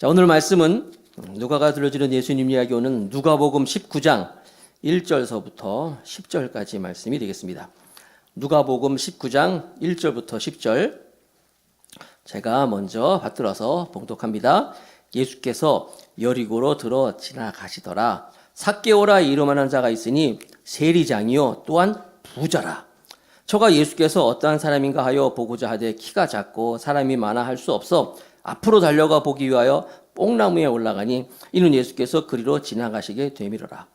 자, 오늘 말씀은 누가가 들려주는 예수님 이야기 오는 누가복음 19장 1절서부터 10절까지 말씀이 되겠습니다. 누가복음 19장 1절부터 10절 제가 먼저 받들어서 봉독합니다. 예수께서 여리고로 들어 지나가시더라. 삭개오라 이름하는 자가 있으니 세리장이요 또한 부자라. 저가 예수께서 어떠한 사람인가 하여 보고자 하되 키가 작고 사람이 많아 할 수 없어 앞으로 달려가 보기 위하여 뽕나무에 올라가니 이는 예수께서 그리로 지나가시게 되미러라.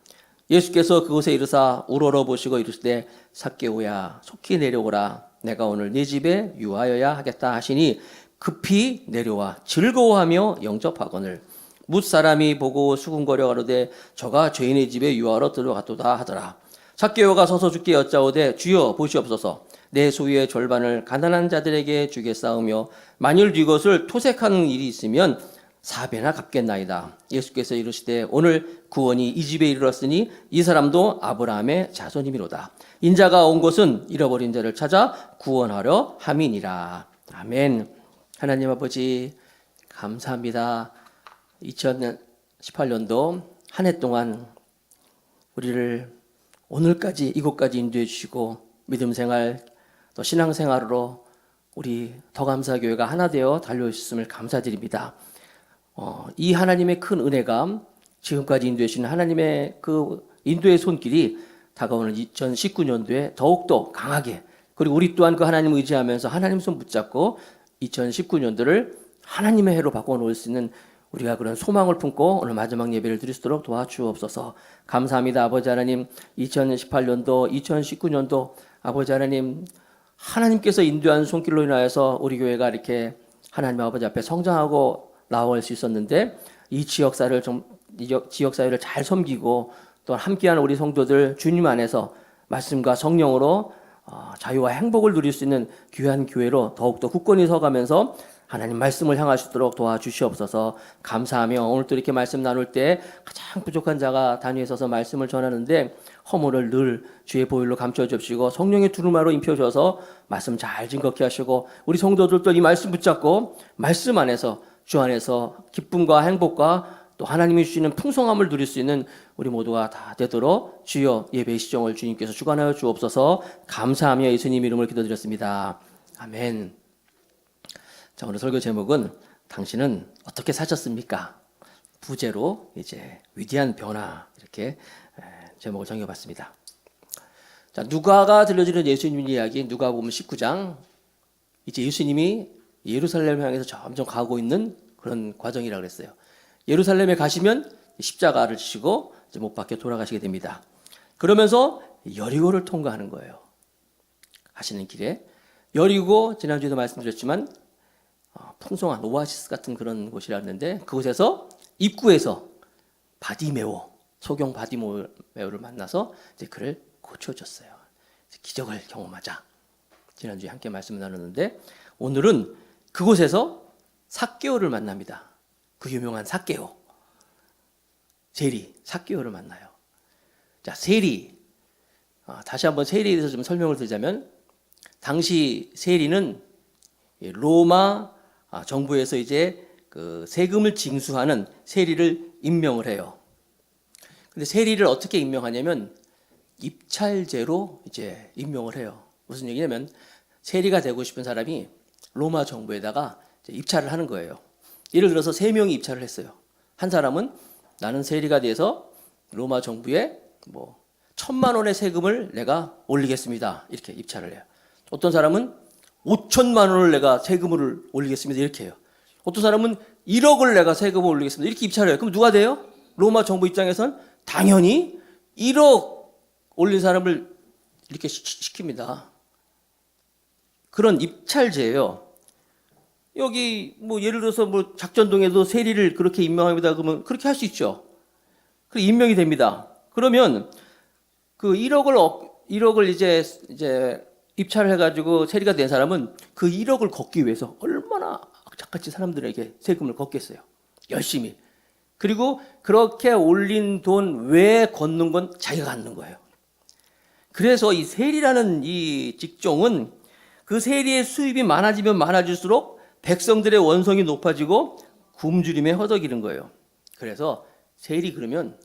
예수께서 그곳에 이르사 우러러 보시고 이르시되 삭개오야 속히 내려오라. 내가 오늘 네 집에 유하여야 하겠다 하시니 급히 내려와 즐거워하며 영접하거늘 뭇사람이 보고 수군거려 가로되 저가 죄인의 집에 유하러 들어갔도다 하더라. 삭개오가 서서 주께 여짜오되 주여 보시옵소서. 내 소유의 절반을 가난한 자들에게 주겠사오며 만일 네 것을 토색하는 일이 있으면 4배나 갚겠나이다. 예수께서 이르시되 오늘 구원이 이 집에 이르렀으니 이 사람도 아브라함의 자손이미로다. 인자가 온 것은 잃어버린 자를 찾아 구원하려 함이니라. 아멘. 하나님 아버지 감사합니다. 2018년도 한 해 동안 우리를 오늘까지 이곳까지 인도해 주시고 믿음 생활 또 신앙 생활으로 우리 더감사교회가 하나 되어 달려오셨음을 감사드립니다. 이 하나님의 큰 은혜가 지금까지 인도해 주시는 하나님의 그 인도의 손길이 다가오는 2019년도에 더욱더 강하게 그리고 우리 또한 그 하나님 의지하면서 하나님 손 붙잡고 2019년도를 하나님의 해로 바꿔놓을 수 있는 우리가 그런 소망을 품고 오늘 마지막 예배를 드릴 수 있도록 도와주옵소서. 감사합니다. 아버지 하나님 2018년도 2019년도 아버지 하나님 하나님께서 인도한 손길로 인하여서 우리 교회가 이렇게 하나님 아버지 앞에 성장하고 나올 수 있었는데 이 지역사회를 잘 섬기고 또 함께하는 우리 성도들 주님 안에서 말씀과 성령으로 자유와 행복을 누릴 수 있는 귀한 교회로 더욱더 굳건히 서가면서 하나님 말씀을 향할 수 있도록 도와주시옵소서. 감사하며 오늘 또 이렇게 말씀 나눌 때 가장 부족한 자가 단위에 서서 말씀을 전하는데 허물을 늘 주의 보혈로 감춰주시고 성령의 두루마로 입혀주셔서 말씀 잘 증거케 하시고 우리 성도들도 이 말씀 붙잡고 말씀 안에서 주 안에서 기쁨과 행복과 또 하나님이 주시는 풍성함을 누릴 수 있는 우리 모두가 다 되도록 주여 예배 시정을 주님께서 주관하여 주옵소서. 감사하며 예수님 이름을 기도드렸습니다. 아멘. 자, 오늘 설교 제목은 당신은 어떻게 사셨습니까? 부제로 이제 위대한 변화 이렇게 제목을 정해봤습니다. 자, 누가가 들려주는 예수님 이야기 누가복음 19장 이제 예수님이 예루살렘을 향해서 점점 가고 있는 그런 과정이라고 그랬어요. 예루살렘에 가시면 십자가를 지시고 이제 못 박혀 돌아가시게 됩니다. 그러면서 여리고를 통과하는 거예요. 가시는 길에 여리고 지난주에도 말씀드렸지만 풍성한 오아시스 같은 그런 곳이라 했는데 그곳에서 입구에서 바디메오 소경 바디메오를 만나서 이제 그를 고쳐줬어요. 기적을 경험하자. 지난주에 함께 말씀을 나눴는데 오늘은 그곳에서 삭개오를 만납니다. 그 유명한 삭개오 세리 삭개오를 만나요. 자, 세리 다시 한번 세리에 대해서 좀 설명을 드리자면 당시 세리는 로마 정부에서 이제 그 세금을 징수하는 세리를 임명을 해요. 근데 세리를 어떻게 임명하냐면 입찰제로 이제 임명을 해요. 무슨 얘기냐면 세리가 되고 싶은 사람이 로마 정부에다가 이제 입찰을 하는 거예요. 예를 들어서 3명이 입찰을 했어요. 한 사람은 나는 세리가 돼서 로마 정부에 1,000만 원의 세금을 내가 올리겠습니다. 이렇게 입찰을 해요. 어떤 사람은 5천만 원을 내가 세금을 올리겠습니다. 이렇게 해요. 어떤 사람은 1억을 내가 세금을 올리겠습니다. 이렇게 입찰을 해요. 그럼 누가 돼요? 로마 정부 입장에선 당연히 1억 올린 사람을 이렇게 시킵니다. 그런 입찰제예요. 여기 예를 들어서 작전동에도 세리를 그렇게 임명합니다. 그러면 그렇게 할 수 있죠. 그 임명이 됩니다. 그러면 그 1억을 이제 입찰을 해가지고 세리가 된 사람은 그 1억을 걷기 위해서 얼마나 악착같이 사람들에게 세금을 걷겠어요. 열심히. 그리고 그렇게 올린 돈 외에 걷는 건 자기가 갖는 거예요. 그래서 이 세리라는 이 직종은 그 세리의 수입이 많아지면 많아질수록 백성들의 원성이 높아지고 굶주림에 허덕이는 거예요. 그래서 세리 그러면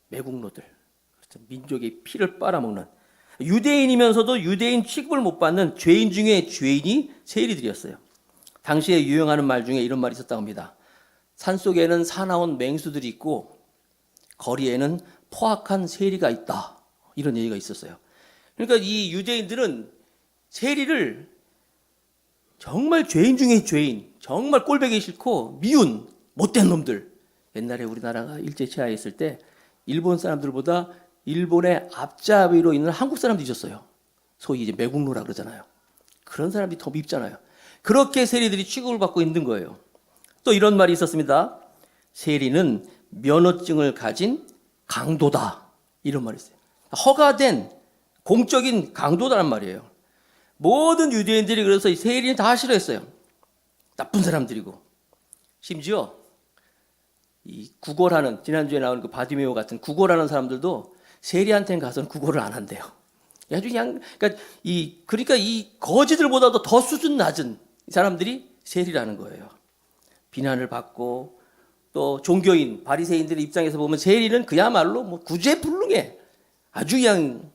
매국노들, 민족의 피를 빨아먹는, 유대인이면서도 유대인 취급을 못 받는 죄인 중에 죄인이 세리들이었어요. 당시에 유행하는 말 중에 이런 말이 있었다고 합니다. 산속에는 사나운 맹수들이 있고 거리에는 포악한 세리가 있다. 이런 얘기가 있었어요. 그러니까 이 유대인들은 세리를 정말 죄인 중에 죄인, 정말 꼴보기 싫고 미운 못된 놈들. 옛날에 우리나라가 일제치하에 있을 때 일본 사람들보다 일본의 앞잡이로 있는 한국 사람들이 있었어요. 소위 이제 매국노라 그러잖아요. 그런 사람들이 더 밉잖아요. 그렇게 세리들이 취급을 받고 있는 거예요. 또 이런 말이 있었습니다. 세리는 면허증을 가진 강도다. 이런 말이 있어요. 허가된 공적인 강도다란 말이에요. 모든 유대인들이 그래서 이 세리는 다 싫어했어요. 나쁜 사람들이고. 심지어 이 구걸하는, 지난주에 나온 그 바디메오 같은 구걸하는 사람들도 세리한테는 가서는 구걸을 안 한대요. 아주 그냥, 그러니까 이 거지들보다도 더 수준 낮은 사람들이 세리라는 거예요. 비난을 받고, 또 종교인, 바리새인들의 입장에서 보면 세리는 그야말로 뭐 구제불능해. 아주 그냥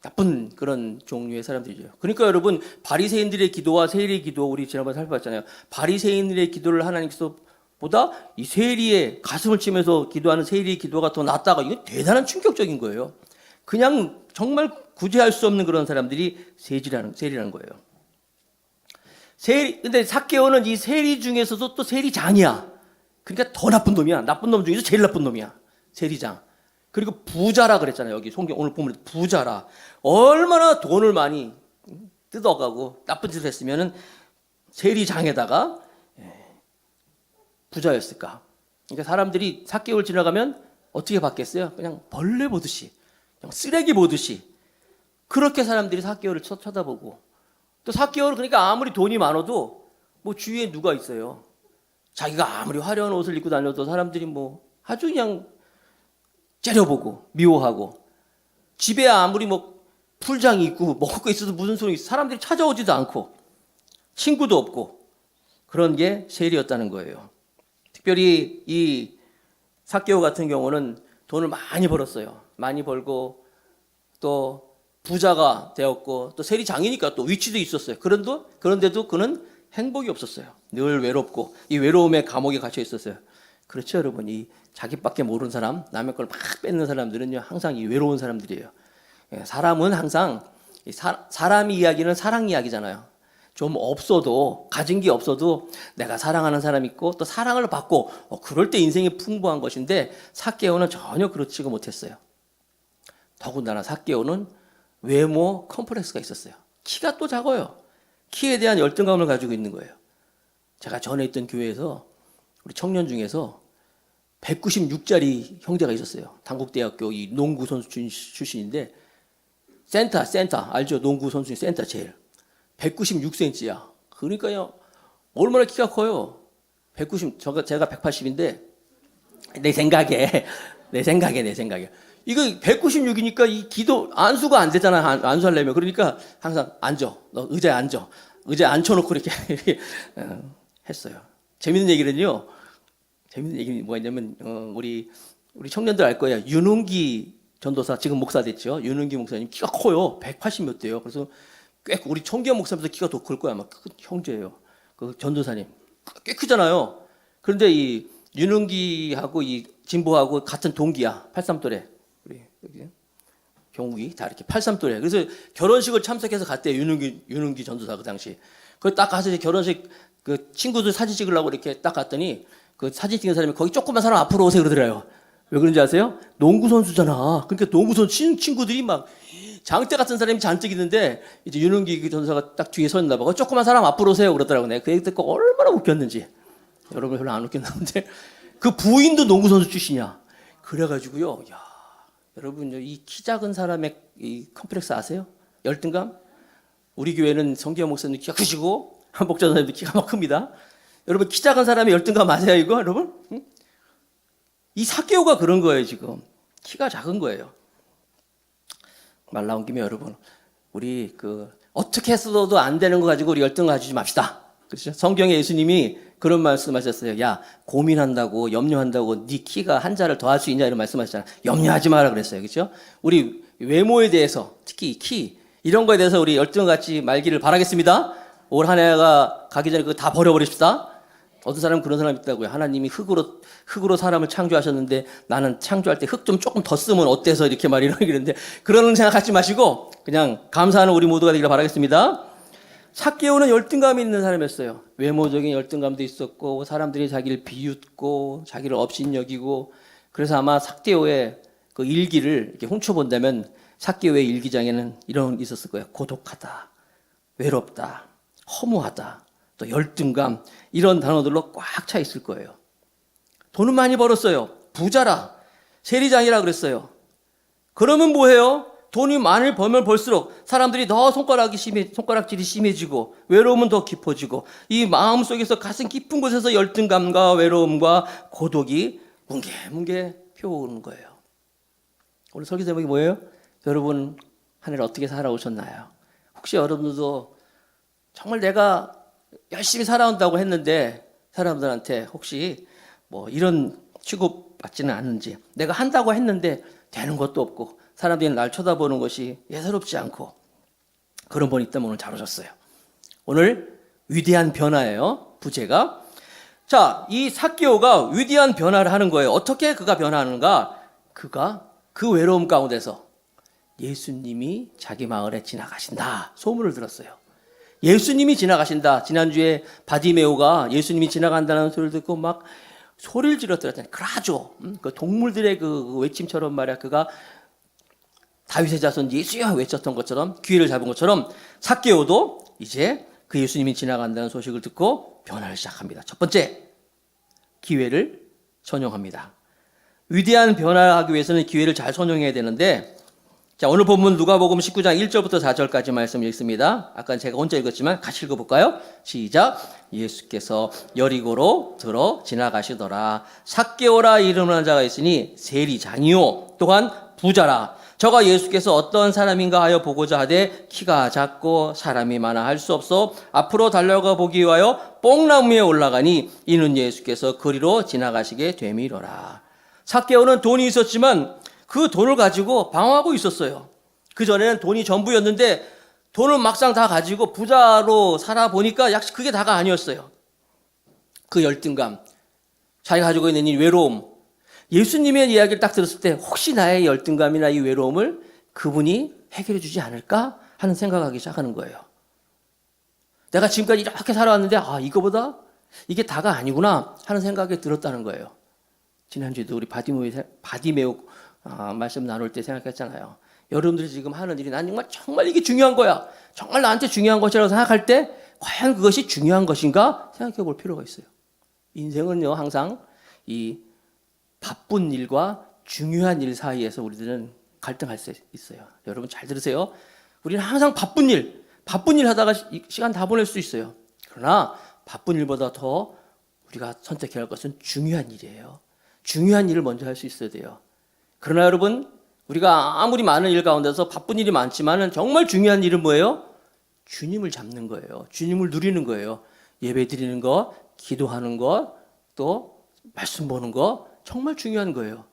나쁜 그런 종류의 사람들이죠. 그러니까 여러분, 바리새인들의 기도와 세리의 기도, 우리 지난번에 살펴봤잖아요. 바리새인들의 기도를 하나님께서 보다 이 세리의 가슴을 치면서 기도하는 세리의 기도가 더 낫다가, 이게 대단한 충격적인 거예요. 그냥 정말 구제할 수 없는 그런 사람들이 세리라는 거예요. 근데 삭개오는 이 세리 중에서도 또 세리장이야. 그러니까 더 나쁜 놈이야. 나쁜 놈 중에서 제일 나쁜 놈이야. 세리장. 그리고 부자라 그랬잖아요. 여기 성경 오늘 보면 부자라. 얼마나 돈을 많이 뜯어가고 나쁜 짓을 했으면은 세리장에다가 부자였을까. 그러니까 사람들이 삭개오를 지나가면 어떻게 받겠어요? 그냥 벌레 보듯이, 그냥 쓰레기 보듯이. 그렇게 사람들이 삭개오를 쳐다보고, 또 삭개오는 그러니까 아무리 돈이 많아도 뭐 주위에 누가 있어요. 자기가 아무리 화려한 옷을 입고 다녀도 사람들이 뭐 아주 그냥 째려보고 미워하고, 집에 아무리 뭐 풀장이 있고 먹을 거 있어도 무슨 소용이 있어. 사람들이 찾아오지도 않고 친구도 없고, 그런 게 세리였다는 거예요. 특별히 이 삭개오 같은 경우는 돈을 많이 벌었어요. 많이 벌고 또 부자가 되었고, 또 세리장이니까 또 위치도 있었어요. 그런데도 그는 행복이 없었어요. 늘 외롭고, 이 외로움의 감옥에 갇혀 있었어요. 그렇죠, 여러분. 이 자기밖에 모르는 사람, 남의 걸 막 뺏는 사람들은요, 항상 이 외로운 사람들이에요. 사람은 항상, 사람 이야기는 사랑 이야기잖아요. 좀 없어도, 가진 게 없어도 내가 사랑하는 사람이 있고 또 사랑을 받고, 그럴 때 인생이 풍부한 것인데, 삭개오는 전혀 그렇지가 못했어요. 더군다나 삭개오는 외모 컴플렉스가 있었어요. 키가 또 작아요. 키에 대한 열등감을 가지고 있는 거예요. 제가 전에 있던 교회에서 우리 청년 중에서 196짜리 형제가 있었어요. 단국대학교 이 농구 선수 출신인데, 센터 알죠? 농구 선수인 센터 제일 196cm야. 그러니까요, 얼마나 키가 커요. 190, 제가 180인데, 내 생각에. 이거 196이니까 이 기도, 안수가 안 되잖아, 안수하려면. 그러니까 항상 앉아. 너 의자에 앉아. 의자에 앉혀놓고 이렇게 했어요. 재밌는 얘기는 뭐가 있냐면, 우리 청년들 알 거예요. 윤은기 전도사, 지금 목사 됐죠. 윤은기 목사님 키가 커요. 180 몇 대요. 그래서 꽤, 우리 청기현 목사님도 키가 더 클 거야. 아마 큰 형제예요. 그 전도사님. 꽤 크잖아요. 그런데 이 윤은기하고 이 진보하고 같은 동기야. 83또래. 우리 여기 경욱이 다 이렇게 83또래. 그래서 결혼식을 참석해서 갔대요. 윤은기 전도사 그 당시. 거기 딱 가서 결혼식 그 친구들 사진 찍으려고 이렇게 딱 갔더니, 그 사진 찍는 사람이 거기 조그만 사람 앞으로 오세요 그러더래요. 왜 그런지 아세요? 농구 선수잖아. 그러니까 농구 선수 친구들이 막 장대 같은 사람이 잔뜩 있는데, 이제 윤은기 전도사가 딱 뒤에 서 있나 봐. 조그만 사람 앞으로 오세요 그러더라고. 내가 그 얘기 듣고 얼마나 웃겼는지. 여러분 별로 안 웃겼나 본데, 그 부인도 농구 선수 출신이야. 그래가지고요, 야, 여러분 이 키 작은 사람의 이 컴플렉스 아세요? 열등감? 우리 교회는 성기현 목사님 키가 크시고 목자 선생님도 키가 막 큽니다. 여러분 키 작은 사람의 열등감 아세요 이거 여러분? 응? 이 삭개오가 그런 거예요. 지금 키가 작은 거예요. 말 나온 김에 여러분, 우리 어떻게 했어도 안 되는 거 가지고 우리 열등 가지지 맙시다. 그렇죠? 성경에 예수님이 그런 말씀하셨어요. 야, 고민한다고 염려한다고 네 키가 한 자를 더할 수 있냐 이런 말씀하셨잖아요. 염려하지 마라 그랬어요. 그렇죠? 우리 외모에 대해서 특히 키 이런 거에 대해서 우리 열등같이 말기를 바라겠습니다. 올 한 해가 가기 전에 그거 다 버려버립시다. 어떤 사람은 그런 사람이 있다고요. 하나님이 흙으로 사람을 창조하셨는데 나는 창조할 때 흙 좀 조금 더 쓰면 어때서 이렇게 말이러는데 그런 생각하지 마시고 그냥 감사하는 우리 모두가 되기를 바라겠습니다. 삭개오는 열등감이 있는 사람이었어요. 외모적인 열등감도 있었고 사람들이 자기를 비웃고 자기를 업신여기고 그래서 아마 삭개오의 그 일기를 이렇게 훔쳐본다면 삭개오의 일기장에는 이런 게 있었을 거예요. 고독하다, 외롭다, 허무하다, 또 열등감 이런 단어들로 꽉 차 있을 거예요. 돈은 많이 벌었어요. 부자라, 세리장이라 그랬어요. 그러면 뭐해요? 돈이 많이 벌면 벌수록 사람들이 더 손가락질이 심해지고 외로움은 더 깊어지고 이 마음속에서 가슴 깊은 곳에서 열등감과 외로움과 고독이 뭉게뭉게 피어오는 거예요. 오늘 설교 제목이 뭐예요? 여러분 한 해를 어떻게 살아오셨나요? 혹시 여러분들도 정말 내가 열심히 살아온다고 했는데 사람들한테 혹시 뭐 이런 취급받지는 않는지 내가 한다고 했는데 되는 것도 없고 사람들이 날 쳐다보는 것이 예사롭지 않고 그런 분이 있다면 오늘 잘 오셨어요. 오늘 위대한 변화예요. 부제가. 자, 이 삭개오가 위대한 변화를 하는 거예요. 어떻게 그가 변화하는가? 그가 그 외로움 가운데서 예수님이 자기 마을에 지나가신다. 소문을 들었어요. 예수님이 지나가신다. 지난주에 바디메오가 예수님이 지나간다는 소리를 듣고 막 소리를 질렀더랬잖아요. 그라죠. 그 동물들의 그 외침처럼 말이야. 그가 다윗의 자손 예수야 외쳤던 것처럼 기회를 잡은 것처럼 삭개오도 이제 그 예수님이 지나간다는 소식을 듣고 변화를 시작합니다. 첫 번째, 기회를 선용합니다. 위대한 변화를 하기 위해서는 기회를 잘 선용해야 되는데 자, 오늘 본문 누가복음 19장 1절부터 4절까지 말씀을 읽습니다. 아까 제가 혼자 읽었지만 같이 읽어볼까요? 시작. 예수께서 여리고로 들어 지나가시더라. 삭개오라 이름하는 자가 있으니 세리장이요 또한 부자라. 저가 예수께서 어떤 사람인가 하여 보고자 하되 키가 작고 사람이 많아 할 수 없어 앞으로 달려가 보기 위하여 뽕나무에 올라가니 이는 예수께서 거리로 지나가시게 되미로라. 삭개오는 돈이 있었지만 그 돈을 가지고 방황하고 있었어요. 그전에는 돈이 전부였는데 돈을 막상 다 가지고 부자로 살아보니까 약 그게 다가 아니었어요. 그 열등감, 자기가 가지고 있는 이 외로움, 예수님의 이야기를 딱 들었을 때 혹시 나의 열등감이나 이 외로움을 그분이 해결해 주지 않을까 하는 생각하기 시작하는 거예요. 내가 지금까지 이렇게 살아왔는데 이거보다 이게 다가 아니구나 하는 생각이 들었다는 거예요. 지난주에도 우리 바디메오 말씀 나눌 때 생각했잖아요. 여러분들이 지금 하는 일이 난 정말 이게 중요한 거야. 정말 나한테 중요한 것이라고 생각할 때 과연 그것이 중요한 것인가 생각해 볼 필요가 있어요. 인생은요 항상 이 바쁜 일과 중요한 일 사이에서 우리들은 갈등할 수 있어요. 여러분 잘 들으세요. 우리는 항상 바쁜 일 하다가 시간 다 보낼 수 있어요. 그러나 바쁜 일보다 더 우리가 선택해야 할 것은 중요한 일이에요. 중요한 일을 먼저 할 수 있어야 돼요. 그러나 여러분 우리가 아무리 많은 일 가운데서 바쁜 일이 많지만은 정말 중요한 일은 뭐예요? 주님을 잡는 거예요. 주님을 누리는 거예요. 예배 드리는 거, 기도하는 거, 또 말씀 보는 거 정말 중요한 거예요.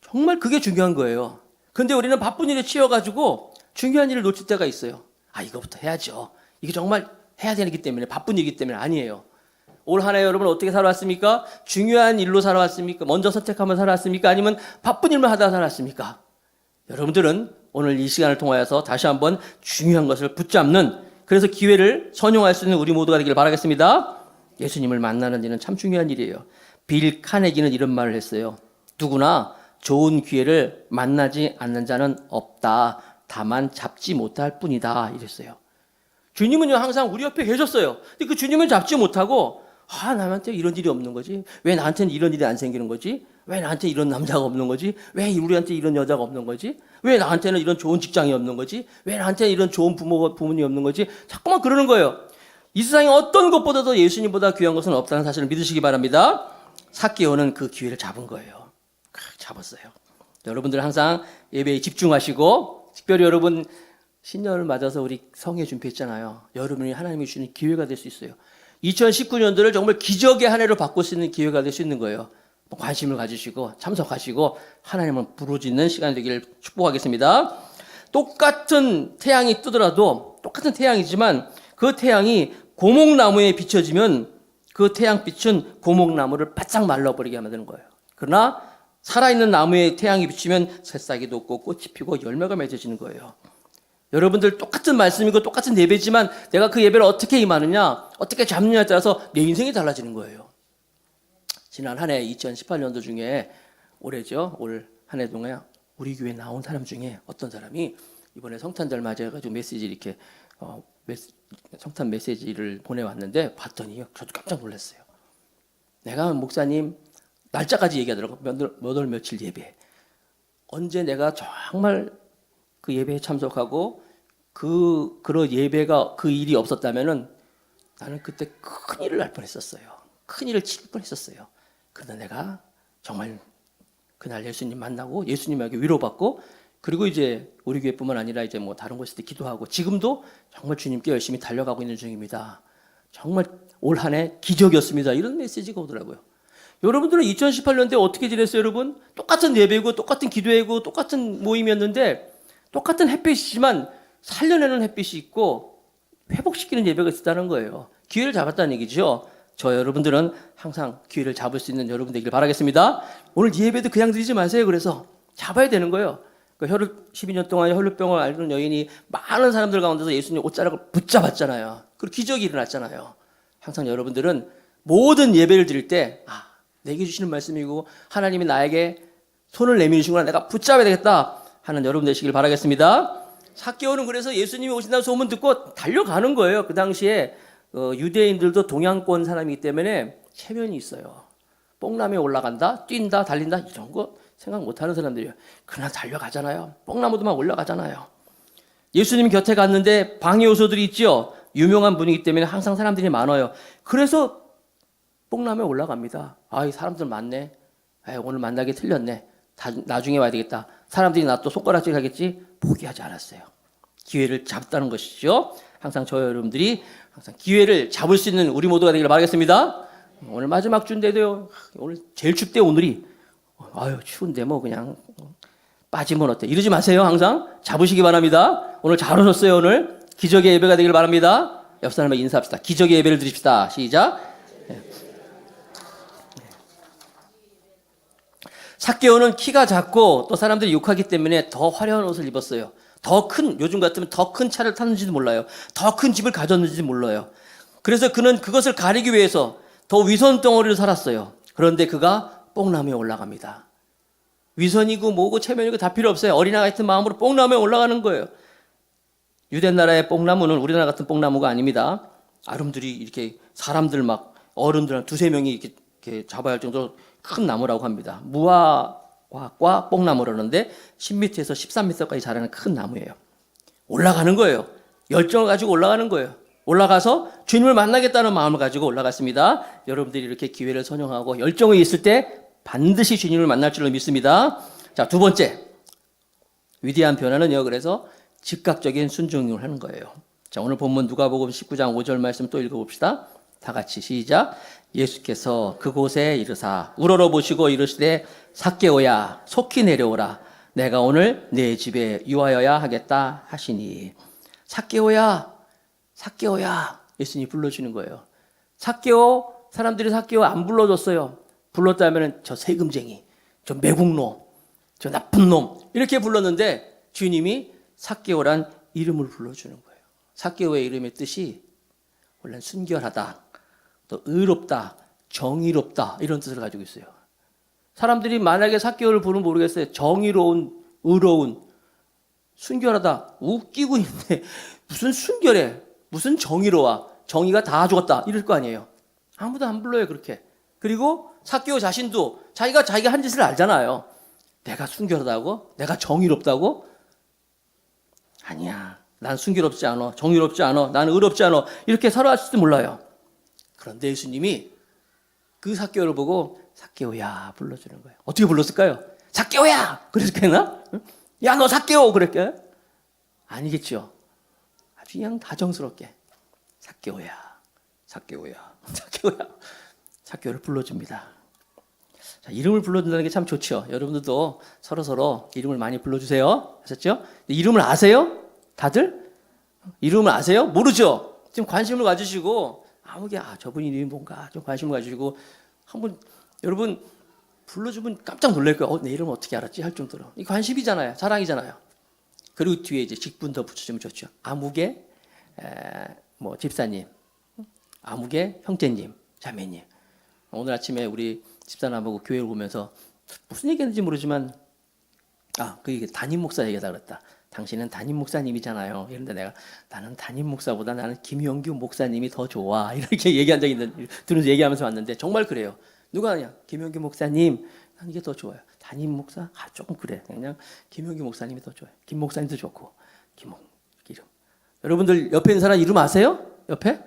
정말 그게 중요한 거예요. 근데 우리는 바쁜 일에 치여가지고 중요한 일을 놓칠 때가 있어요. 이거부터 해야죠. 이게 정말 해야 되기 때문에 바쁜 일이기 때문에 아니에요. 올 한 해 여러분 어떻게 살아왔습니까? 중요한 일로 살아왔습니까? 먼저 선택하면 살아왔습니까? 아니면 바쁜 일만 하다 살아왔습니까? 여러분들은 오늘 이 시간을 통하여서 다시 한번 중요한 것을 붙잡는 그래서 기회를 선용할 수 있는 우리 모두가 되기를 바라겠습니다. 예수님을 만나는 일은 참 중요한 일이에요. 빌 카네기는 이런 말을 했어요. 누구나 좋은 기회를 만나지 않는 자는 없다. 다만 잡지 못할 뿐이다. 이랬어요. 주님은요 항상 우리 옆에 계셨어요. 근데 그 주님을 잡지 못하고 남한테 이런 일이 없는 거지? 왜 나한테는 이런 일이 안 생기는 거지? 왜 나한테 이런 남자가 없는 거지? 왜 우리한테 이런 여자가 없는 거지? 왜 나한테는 이런 좋은 직장이 없는 거지? 왜 나한테는 이런 좋은 부모님이 없는 거지? 자꾸만 그러는 거예요. 이 세상에 어떤 것보다도 예수님보다 귀한 것은 없다는 사실을 믿으시기 바랍니다. 삭개오는 그 기회를 잡은 거예요. 잡았어요. 여러분들 항상 예배에 집중하시고 특별히 여러분 신년을 맞아서 우리 성회 준비했잖아요. 여러분이 하나님이 주는 기회가 될 수 있어요. 2019년도를 정말 기적의 한 해로 바꿀 수 있는 기회가 될 수 있는 거예요. 관심을 가지시고 참석하시고 하나님을 부르짖는 시간이 되기를 축복하겠습니다. 똑같은 태양이 뜨더라도 똑같은 태양이지만 그 태양이 고목나무에 비춰지면 그 태양빛은 고목나무를 바짝 말라버리게 만드는 거예요. 그러나 살아있는 나무에 태양이 비치면 새싹이 돋고 꽃이 피고 열매가 맺어지는 거예요. 여러분들 똑같은 말씀이고 똑같은 예배지만 내가 그 예배를 어떻게 임하느냐, 어떻게 잡느냐에 따라서 내 인생이 달라지는 거예요. 지난 한 해 2018년도 중에 올해죠. 올 한 해 동안 우리 교회에 나온 사람 중에 어떤 사람이 이번에 성탄절 맞이해가지고 메시지 이렇게 성탄 메시지를 보내왔는데 봤더니 저도 깜짝 놀랐어요. 내가 목사님 날짜까지 얘기하더라고. 몇 월 며칠 예배. 언제 내가 정말 그 예배에 참석하고 그런 예배가 그 일이 없었다면은 나는 그때 큰 일을 할 뻔했었어요. 큰 일을 칠 뻔했었어요. 그러나 내가 정말 그날 예수님 만나고 예수님에게 위로받고 그리고 이제 우리 교회뿐만 아니라 이제 뭐 다른 곳에서 기도하고 지금도 정말 주님께 열심히 달려가고 있는 중입니다. 정말 올 한 해 기적이었습니다. 이런 메시지가 오더라고요. 여러분들은 2018년도에 어떻게 지냈어요, 여러분? 똑같은 예배고 똑같은 기도회고 똑같은 모임이었는데 똑같은 햇빛이지만 살려내는 햇빛이 있고 회복시키는 예배가 있었다는 거예요. 기회를 잡았다는 얘기죠. 저 여러분들은 항상 기회를 잡을 수 있는 여러분 되길 바라겠습니다. 오늘 예배도 그냥 드리지 마세요. 그래서 잡아야 되는 거예요. 그 12년 동안 혈루병을 앓는 여인이 많은 사람들 가운데서 예수님 옷자락을 붙잡았잖아요. 그리고 기적이 일어났잖아요. 항상 여러분들은 모든 예배를 드릴 때 내게 주시는 말씀이고 하나님이 나에게 손을 내밀으시구나 내가 붙잡아야 되겠다 하는 여러분 되시길 바라겠습니다. 삭개오는 그래서 예수님이 오신다는 소문 듣고 달려가는 거예요. 그 당시에 유대인들도 동양권 사람이기 때문에 체면이 있어요. 뽕나무에 올라간다, 뛴다, 달린다 이런 거 생각 못하는 사람들이에요. 그러나 달려가잖아요. 뽕나무도만 올라가잖아요. 예수님 곁에 갔는데 방해 요소들이 있죠. 유명한 분이기 때문에 항상 사람들이 많아요. 그래서 뽕나무에 올라갑니다. 이 사람들 많네. 오늘 만나기 틀렸네. 나중에 와야 되겠다. 사람들이 나 또 손가락질 하겠지. 포기하지 않았어요. 기회를 잡다는 것이죠. 항상 저 여러분들이 항상 기회를 잡을 수 있는 우리 모두가 되기를 바라겠습니다. 오늘 마지막 주인데도요. 오늘 제일 춥대 오늘이. 추운데 뭐 그냥 빠지면 어때? 이러지 마세요. 항상 잡으시기 바랍니다. 오늘 잘 오셨어요. 오늘 기적의 예배가 되기를 바랍니다. 옆 사람에게 인사합시다. 기적의 예배를 드립시다. 시작. 삭개오는 키가 작고 또 사람들이 욕하기 때문에 더 화려한 옷을 입었어요. 요즘 같으면 더 큰 차를 탔는지도 몰라요. 더 큰 집을 가졌는지도 몰라요. 그래서 그는 그것을 가리기 위해서 더 위선 덩어리를 살았어요. 그런데 그가 뽕나무에 올라갑니다. 위선이고 뭐고 체면이고 다 필요 없어요. 어린아이 같은 마음으로 뽕나무에 올라가는 거예요. 유대 나라의 뽕나무는 우리나라 같은 뽕나무가 아닙니다. 아름들이 이렇게 사람들 막 어른들 한 두세 명이 이렇게 잡아야 할 정도로 큰 나무라고 합니다. 무화과과 뽕나무라는데 10m에서 13m까지 자라는 큰 나무예요. 올라가는 거예요. 열정을 가지고 올라가는 거예요. 올라가서 주님을 만나겠다는 마음을 가지고 올라갔습니다. 여러분들이 이렇게 기회를 선용하고 열정이 있을 때 반드시 주님을 만날 줄로 믿습니다. 자, 두 번째 위대한 변화는요. 그래서 즉각적인 순종을 하는 거예요. 자, 오늘 본문 누가복음 19장 5절 말씀 또 읽어봅시다. 다 같이 시작. 예수께서 그곳에 이르사 우러러 보시고 이르시되 삭개오야 속히 내려오라 내가 오늘 내 집에 유하여야 하겠다 하시니 삭개오야 예수님이 불러주는 거예요. 사람들이 삭개오 안 불러줬어요. 불렀다면 저 세금쟁이, 저 매국노, 저 나쁜 놈 이렇게 불렀는데 주님이 삭개오란 이름을 불러주는 거예요. 삭개오의 이름의 뜻이 원래는 순결하다, 또 의롭다, 정의롭다 이런 뜻을 가지고 있어요. 사람들이 만약에 삭개오를 부르면 모르겠어요. 정의로운, 의로운, 순결하다 웃기고 있는데 무슨 순결해, 무슨 정의로워, 정의가 다 죽었다 이럴 거 아니에요. 아무도 안 불러요 그렇게. 그리고 삭개오 자신도 자기가 한 짓을 알잖아요. 내가 순결하다고? 내가 정의롭다고? 아니야. 난 순결롭지 않아. 정의롭지 않아. 나는 의롭지 않아. 이렇게 살아왔을지 몰라요. 그런데 예수님이 그 삭개오를 보고 삭개오야 불러주는 거예요. 어떻게 불렀을까요? 삭개오야! 그랬겠나? 야, 너 삭개오! 그랬게? 아니겠죠. 아주 그냥 다정스럽게 삭개오야. 삭개오야. 삭개오를 불러줍니다. 자, 이름을 불러준다는 게 참 좋죠. 여러분들도 서로 이름을 많이 불러주세요. 아셨죠? 이름을 아세요? 다들? 이름을 아세요? 모르죠? 지금 관심을 가지시고 아무게 저분 이름이 뭔가 좀 관심을 가지시고 한번 여러분 불러주면 깜짝 놀랄 거예요. 내 이름을 어떻게 알았지? 할 정도로. 이 관심이잖아요. 자랑이잖아요. 그리고 뒤에 이제 직분 더 붙여주면 좋죠. 아무개 뭐 집사님, 아무개 형제님, 자매님. 오늘 아침에 우리 집사람하고 교회를 보면서 무슨 얘기했는지 모르지만 그 담임 목사 얘기하다 그랬다. 당신은 담임 목사님이잖아요. 이런데 내가 나는 담임 목사보다 나는 김용규 목사님이 더 좋아. 이렇게 얘기한 적이 있는데 들으면서 얘기하면서 왔는데 정말 그래요. 누가 하냐? 김용규 목사님 하는 게 더 좋아요. 담임 목사? 조금 그래. 그냥 김용규 목사님이 더 좋아요. 김 목사님도 좋고 이름. 여러분들 옆에 있는 사람 이름 아세요? 옆에?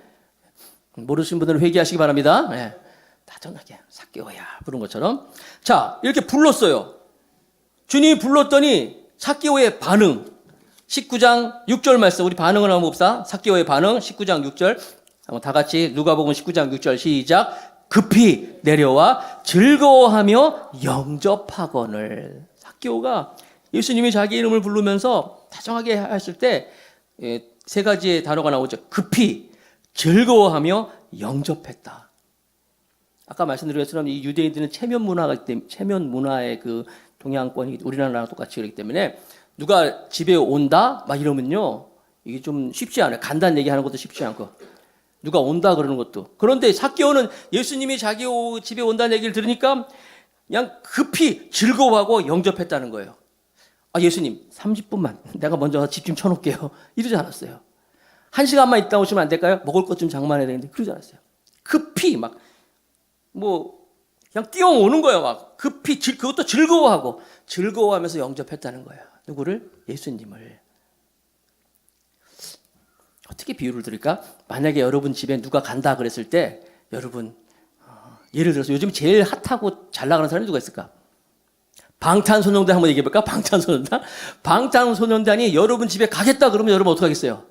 모르시는 분들은 회개하시기 바랍니다. 네. 다정하게 삭개오야 부른 것처럼. 자, 이렇게 불렀어요. 주님이 불렀더니 삭개오의 반응. 19장 6절 말씀 우리 반응을 한번 봅시다. 삭개오의 반응 19장 6절 한번 다 같이 누가복음 19장 6절 시작. 급히 내려와 즐거워하며 영접하거늘. 삭개오가 예수님이 자기 이름을 부르면서 다정하게 했을 때 세 가지의 단어가 나오죠. 급히, 즐거워하며 영접했다. 아까 말씀드린 것처럼 이 유대인들은 체면 문화가 때문에 체면 문화의 그 동양권이 우리나라랑 똑같이 그렇기 때문에 누가 집에 온다 막 이러면요 이게 좀 쉽지 않아요. 간단 얘기하는 것도 쉽지 않고 누가 온다 그러는 것도. 그런데 삭개오는 예수님이 자기 집에 온다는 얘기를 들으니까 그냥 급히 즐거워하고 영접했다는 거예요. 예수님 30분만 내가 먼저 집 좀 쳐놓을게요. 이러지 않았어요. 1시간만 있다 오시면 안 될까요? 먹을 것 좀 장만해야 되는데 그러지 않았어요. 급히 막 그냥 뛰어오는 거예요. 막 급히 그것도 즐거워하면서 영접했다는 거예요. 누구를? 예수님을. 어떻게 비유를 드릴까? 만약에 여러분 집에 누가 간다 그랬을 때 여러분 예를 들어서 요즘 제일 핫하고 잘 나가는 사람이 누가 있을까? 방탄소년단 한번 얘기해볼까? 방탄소년단이 여러분 집에 가겠다 그러면 여러분 어떻게 하겠어요?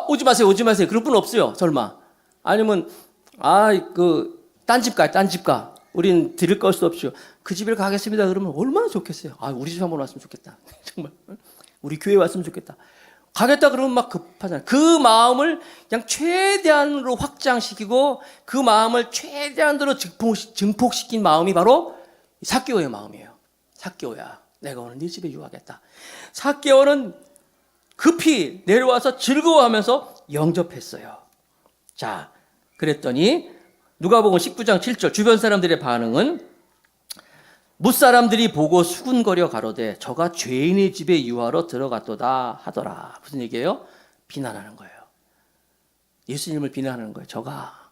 오지 마세요. 그럴 분 없어요. 설마. 아니면 딴 집 가. 우린 드릴 것도 없죠. 그 집에 가겠습니다. 그러면 얼마나 좋겠어요. 우리 집 한번 왔으면 좋겠다. 정말 우리 교회 왔으면 좋겠다. 가겠다 그러면 막 급하잖아요. 그 마음을 그냥 최대한으로 확장시키고 그 마음을 최대한으로 증폭시킨 마음이 바로 삭개오의 마음이에요. 삭개오야, 내가 오늘 네 집에 유하겠다. 삭개오는 급히 내려와서 즐거워하면서 영접했어요. 자, 그랬더니 누가복음 19장 7절 주변 사람들의 반응은 뭇사람들이 보고 수군거려 가로되 저가 죄인의 집에 유하러 들어갔도다 하더라. 무슨 얘기예요? 비난하는 거예요. 예수님을 비난하는 거예요. 저가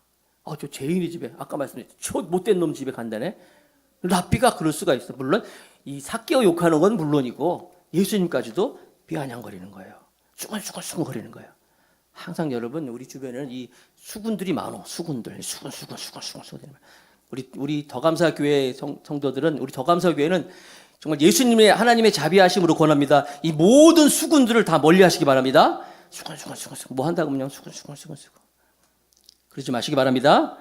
저 죄인의 집에 아까 말씀드렸죠. 저 못된 놈 집에 간다네. 랍비가 그럴 수가 있어. 물론 이 삭개오 욕하는 건 물론이고 예수님까지도 비아냥거리는 거예요. 수근수근수근거리는 거예요. 항상 여러분 우리 주변에는 이 수군들이 많어. 수군들 수군. 우리 더감사 교회 성도들은 우리 더감사 교회는 정말 예수님의 하나님의 자비하심으로 권합니다. 이 모든 수군들을 다 멀리하시기 바랍니다. 수군 뭐 한다고 그냥 수군. 그러지 마시기 바랍니다.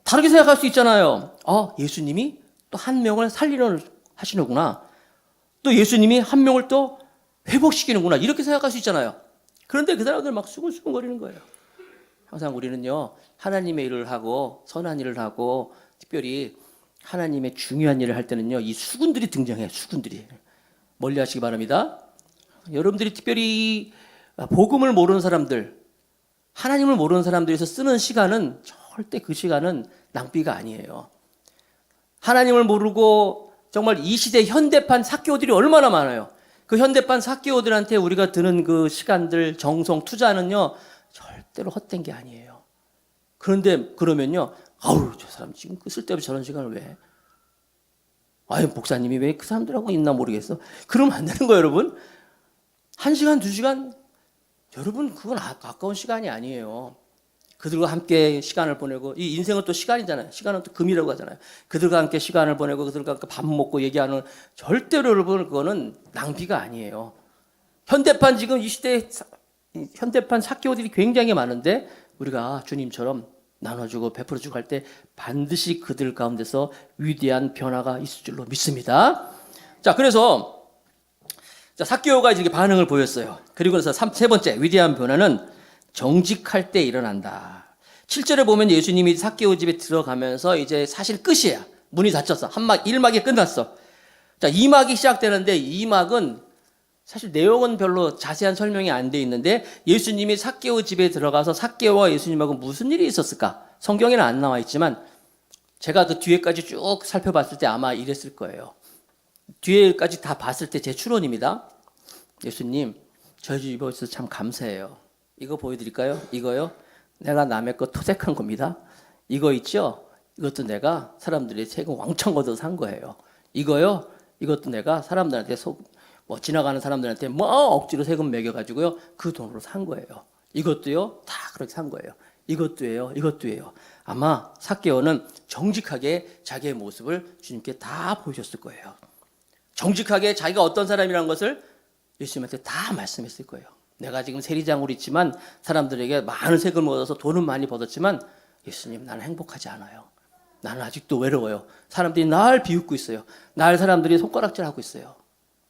다르게 생각할 수 있잖아요. 예수님이 또 한 명을 살리려 하시는구나. 또 예수님이 한 명을 또 회복시키는구나. 이렇게 생각할 수 있잖아요. 그런데 그 사람들 막 수근수근거리는 거예요. 항상 우리는요, 하나님의 일을 하고 선한 일을 하고 특별히 하나님의 중요한 일을 할 때는요, 이 수군들이 등장해요. 수군들이. 멀리 하시기 바랍니다. 여러분들이 특별히 복음을 모르는 사람들, 하나님을 모르는 사람들에서 쓰는 시간은 절대 그 시간은 낭비가 아니에요. 하나님을 모르고 정말 이 시대 현대판 삭개오들이 얼마나 많아요. 그 현대판 삭개오들한테 우리가 드는 그 시간들, 정성, 투자는요, 절대로 헛된 게 아니에요. 그런데 그러면요, 저 사람 지금 쓸데없이 저런 시간을 왜? 목사님이 왜 그 사람들하고 있나 모르겠어. 그러면 안 되는 거예요, 여러분. 1시간, 2시간, 여러분, 그건 아까운 시간이 아니에요. 그들과 함께 시간을 보내고, 이 인생은 또 시간이잖아요. 시간은 또 금이라고 하잖아요. 그들과 함께 시간을 보내고, 그들과 함께 밥 먹고 얘기하는, 절대로 여러분, 그거는 낭비가 아니에요. 현대판 지금 이 시대에, 현대판 삭개오들이 굉장히 많은데, 우리가 주님처럼 나눠주고 베풀어주고 할 때 반드시 그들 가운데서 위대한 변화가 있을 줄로 믿습니다. 자, 그래서 삭개오가 이렇게 반응을 보였어요. 그리고 나서 세 번째 위대한 변화는 정직할 때 일어난다. 7절에 보면 예수님이 삭개오 집에 들어가면서 이제 사실 끝이야. 문이 닫혔어. 1막이 끝났어. 자, 2막이 시작되는데 2막은 사실 내용은 별로 자세한 설명이 안 돼 있는데 예수님이 삭개오 집에 들어가서 삭개오와 예수님하고 무슨 일이 있었을까? 성경에는 안 나와 있지만 제가 그 뒤에까지 쭉 살펴봤을 때 아마 이랬을 거예요. 뒤에까지 다 봤을 때 제 추론입니다. 예수님, 저희 집에 오셔서 참 감사해요. 이거 보여드릴까요? 이거요? 내가 남의 거 토색한 겁니다. 이거 있죠? 이것도 내가 사람들이 세금 왕창 걷어서 산 거예요. 이거요? 이것도 내가 사람들한테 지나가는 사람들한테 억지로 세금 매겨가지고요. 그 돈으로 산 거예요. 이것도요. 다 그렇게 산 거예요. 이것도예요. 이것도예요. 아마 삭개오는 정직하게 자기의 모습을 주님께 다 보여줬을 거예요. 정직하게 자기가 어떤 사람이라는 것을 예수님한테 다 말씀했을 거예요. 내가 지금 세리장으로 있지만 사람들에게 많은 세금을 얻어서 돈은 많이 벌었지만 예수님, 나는 행복하지 않아요. 나는 아직도 외로워요. 사람들이 날 비웃고 있어요. 날 사람들이 손가락질하고 있어요.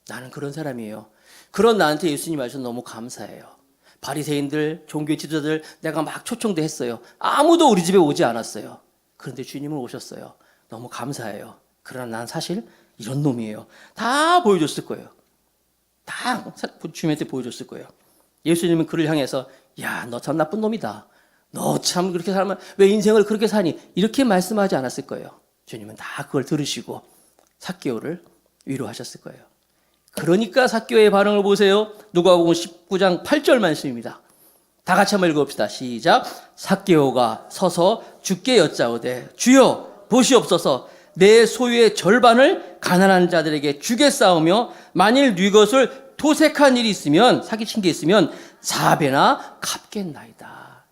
나는 그런 사람이에요. 그런 나한테 예수님 말씀 너무 감사해요. 바리새인들, 종교 지도자들 내가 막 초청도 했어요. 아무도 우리 집에 오지 않았어요. 그런데 주님은 오셨어요. 너무 감사해요. 그러나 난 사실 이런 놈이에요. 다 보여줬을 거예요. 다 주님한테 보여줬을 거예요. 예수님은 그를 향해서 야, 너 참 나쁜 놈이다. 너 참 그렇게 살면 왜 인생을 그렇게 사니? 이렇게 말씀하지 않았을 거예요. 주님은 다 그걸 들으시고 삭개오를 위로하셨을 거예요. 그러니까 삭개오의 반응을 보세요. 누가복음 19장 8절 말씀입니다. 다 같이 한번 읽어봅시다. 시작. 삭개오가 서서 주께 여짜오되 주여 보시옵소서, 내 소유의 절반을 가난한 자들에게 주겠사오며 만일 네 것을 토색한 일이 있으면, 사기친 게 있으면 4배나 갚겠나이다.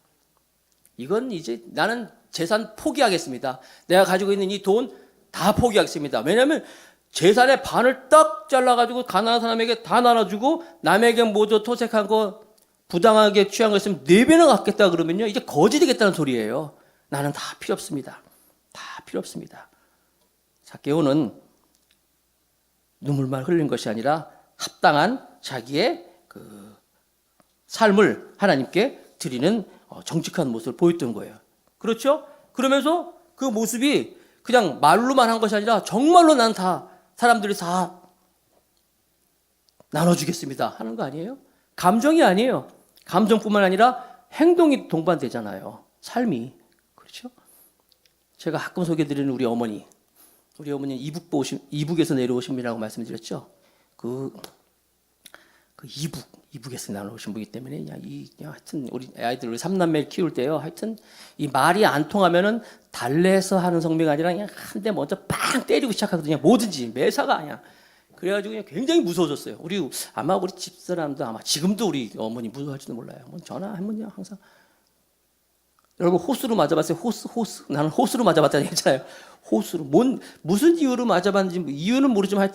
이건 이제 나는 재산 포기하겠습니다. 내가 가지고 있는 이 돈 다 포기하겠습니다. 왜냐하면 재산의 반을 딱 잘라가지고 가난한 사람에게 다 나눠주고 남에게 모두 토색한 거 부당하게 취한 거 있으면 4배나 갚겠다 그러면요, 이제 거짓이겠다는 소리예요. 나는 다 필요 없습니다. 다 필요 없습니다. 삭개오는 눈물만 흘린 것이 아니라 합당한 자기의 그 삶을 하나님께 드리는 정직한 모습을 보였던 거예요. 그렇죠? 그러면서 그 모습이 그냥 말로만 한 것이 아니라 정말로 난 다 사람들이 다 나눠주겠습니다 하는 거 아니에요? 감정이 아니에요. 감정뿐만 아니라 행동이 동반되잖아요. 삶이. 그렇죠? 제가 가끔 소개해드리는 우리 어머니 이북에서 내려오신분이라고 말씀드렸죠. 그 이북에서 나오신 분이기 때문에 하여튼 우리 아이들 우리 3남매 키울 때요. 하여튼 이 말이 안 통하면은 달래서 하는 성미가 아니라 그냥 한 대 먼저 빵 때리고 시작하거든요. 뭐든지 매사가 아니야. 그래가지고 그냥 굉장히 무서워졌어요. 아마 우리 집사람도 아마 지금도 우리 어머니 무서워할지도 몰라요. 뭐 전화하면요 항상 여러분 호수로 맞아봤어요? 호수. 나는 호수로 맞아봤다는 얘기잖아요. 호수로. 무슨 이유로 맞아봤는지 이유는 모르지만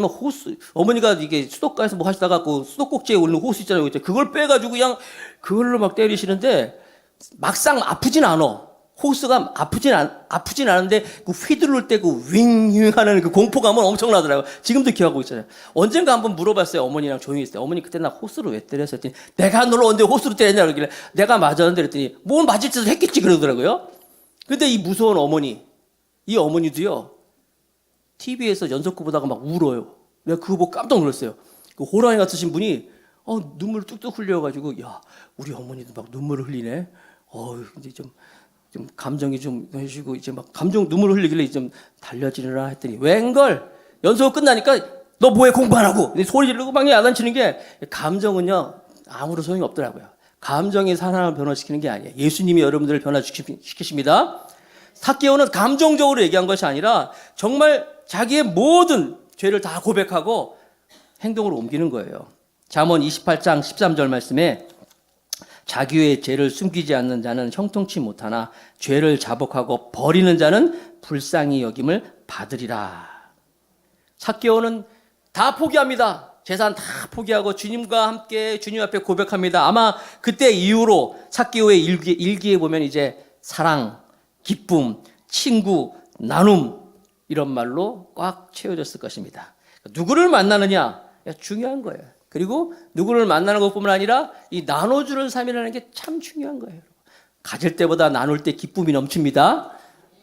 호수. 어머니가 이게 수도가에서 뭐 하시다가 그 수도꼭지에 올리는 호수 있잖아요. 그걸 빼가지고 그냥 그걸로 막 때리시는데 막상 아프진 않아. 호수가 아프진 않은데 그 휘두를 때 그 윙윙 하는 그 공포감은 엄청나더라고요. 지금도 기억하고 있잖아요. 언젠가 한번 물어봤어요. 어머니랑 조용히 있을 때. 어머니 그때 나 호수로 왜 때렸어? 했더니 내가 너를 언제 호수로 때렸냐 그러길래 내가 맞았는데 그랬더니 뭘 맞을 짓을 했겠지 그러더라고요. 근데 이 무서운 이 어머니도요. TV에서 연속구 보다가 막 울어요. 내가 그거 보고 깜짝 놀랐어요. 그 호랑이 같으신 분이 눈물 뚝뚝 흘려가지고 야 우리 어머니도 막 눈물을 흘리네. 이제 좀 감정이 좀 해주고 이제 막 감정 눈물을 흘리길래 좀 달려지느라 했더니 웬걸 연속 끝나니까 너 뭐해 공부 안 하고 소리 지르고 막 야단치는 게 감정은요 아무런 소용이 없더라고요. 감정이 사람을 변화시키는 게 아니에요. 예수님이 여러분들을 변화시키십니다. 삭개오는 감정적으로 얘기한 것이 아니라 정말 자기의 모든 죄를 다 고백하고 행동으로 옮기는 거예요. 잠언 28장 13절 말씀에 자기의 죄를 숨기지 않는 자는 형통치 못하나 죄를 자복하고 버리는 자는 불쌍히 여김을 받으리라. 삭개오는 다 포기합니다. 재산 다 포기하고 주님과 함께 주님 앞에 고백합니다. 아마 그때 이후로 삭개오의 일기에 보면 이제 사랑, 기쁨, 친구, 나눔 이런 말로 꽉 채워졌을 것입니다. 누구를 만나느냐 중요한 거예요. 그리고 누구를 만나는 것뿐만 아니라 이 나눠주는 삶이라는 게 참 중요한 거예요. 가질 때보다 나눌 때 기쁨이 넘칩니다.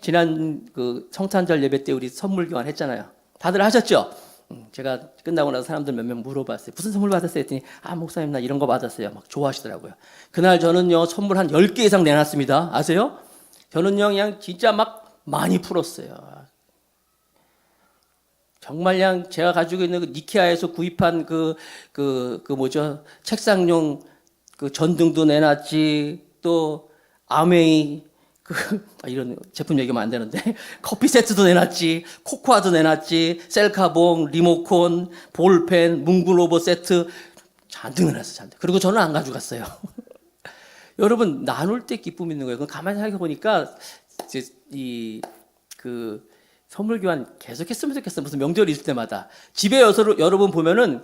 지난 그 성탄절 예배 때 우리 선물 교환했잖아요. 다들 하셨죠? 제가 끝나고 나서 사람들 몇 명 물어봤어요. 무슨 선물 받았어요? 했더니 목사님 나 이런 거 받았어요. 막 좋아하시더라고요. 그날 저는요 선물 한 10개 이상 내놨습니다. 아세요? 저는요 그냥 진짜 막 많이 풀었어요. 정말 그냥 제가 가지고 있는 그 이케아에서 구입한 뭐죠? 책상용 그 전등도 내놨지, 또 아메이 이런 제품 얘기하면 안 되는데 커피 세트도 내놨지, 코코아도 내놨지, 셀카봉, 리모콘, 볼펜, 문구 로봇 세트 잔뜩 내놨어요. 잔뜩. 그리고 저는 안 가져갔어요. 여러분 나눌 때 기쁨이 있는 거예요. 그럼 가만히 생각해 보니까 선물 교환 계속했으면 좋겠어. 무슨 명절이 있을 때마다 집에 여러분 보면은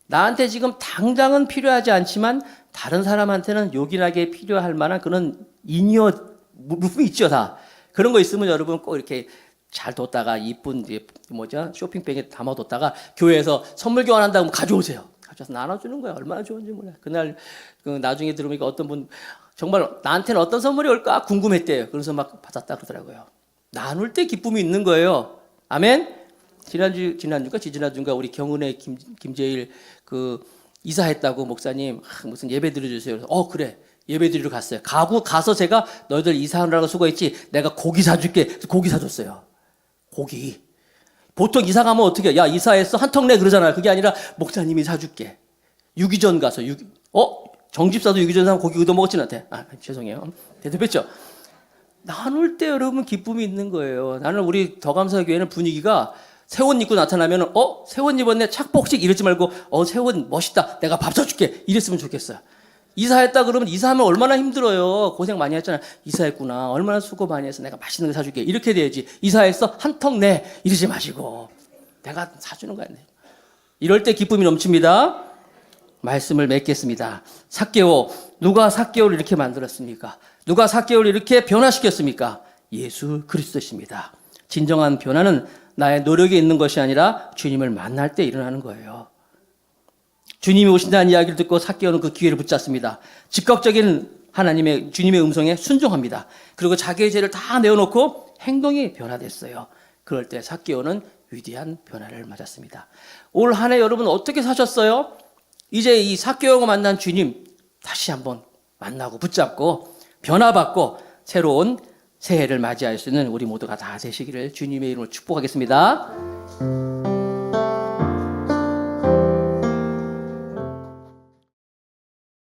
나한테 지금 당장은 필요하지 않지만 다른 사람한테는 요긴하게 필요할 만한 그런 인이어 물품이 있죠. 다 그런 거 있으면 여러분 꼭 이렇게 잘 뒀다가 이쁜 쇼핑백에 담아뒀다가 교회에서 선물 교환한다고 가져오세요. 가져와서 나눠주는 거야. 얼마나 좋은지 몰라. 그날 나중에 들으니까 어떤 분 정말 나한테는 어떤 선물이 올까 궁금했대요. 그래서 막 받았다 그러더라고요. 나눌 때 기쁨이 있는 거예요. 아멘. 지난주인가 우리 경은의 김재일 이사했다고 목사님 무슨 예배 드려주세요. 그래. 예배 드리러 갔어요. 가서 제가 너희들 이사하느라고 수고했지. 내가 고기 사줄게. 고기 사줬어요. 고기. 보통 이사 가면 어떻게 야 이사했어 한 턱 내 그러잖아요. 그게 아니라 목사님이 사줄게. 유기전 가서 정집사도 유기전 사면 고기 얻어 먹었지 나한테. 죄송해요. 대답했죠. 나눌 때 여러분 기쁨이 있는 거예요. 나는 우리 더감사교회는 분위기가 새 옷 입고 나타나면 새 옷 입었네 착복식 이러지 말고 새 옷 멋있다 내가 밥 사줄게 이랬으면 좋겠어요. 이사했다 그러면 이사하면 얼마나 힘들어요. 고생 많이 했잖아. 이사했구나 얼마나 수고 많이 해서 내가 맛있는 거 사줄게 이렇게 돼야지. 이사했어 한 턱 내 이러지 마시고 내가 사주는 거야. 이럴 때 기쁨이 넘칩니다. 말씀을 맺겠습니다. 삭개오, 누가 삭개오를 이렇게 만들었습니까? 누가 삭개오를 이렇게 변화시켰습니까? 예수 그리스도십니다. 진정한 변화는 나의 노력에 있는 것이 아니라 주님을 만날 때 일어나는 거예요. 주님이 오신다는 이야기를 듣고 삭개오는 그 기회를 붙잡습니다. 즉각적인 주님의 음성에 순종합니다. 그리고 자기의 죄를 다 내어놓고 행동이 변화됐어요. 그럴 때 삭개오는 위대한 변화를 맞았습니다. 올 한 해 여러분 어떻게 사셨어요? 이제 이 삭개오가 만난 주님 다시 한번 만나고 붙잡고 변화받고 새로운 새해를 맞이할 수 있는 우리 모두가 다 되시기를 주님의 이름으로 축복하겠습니다.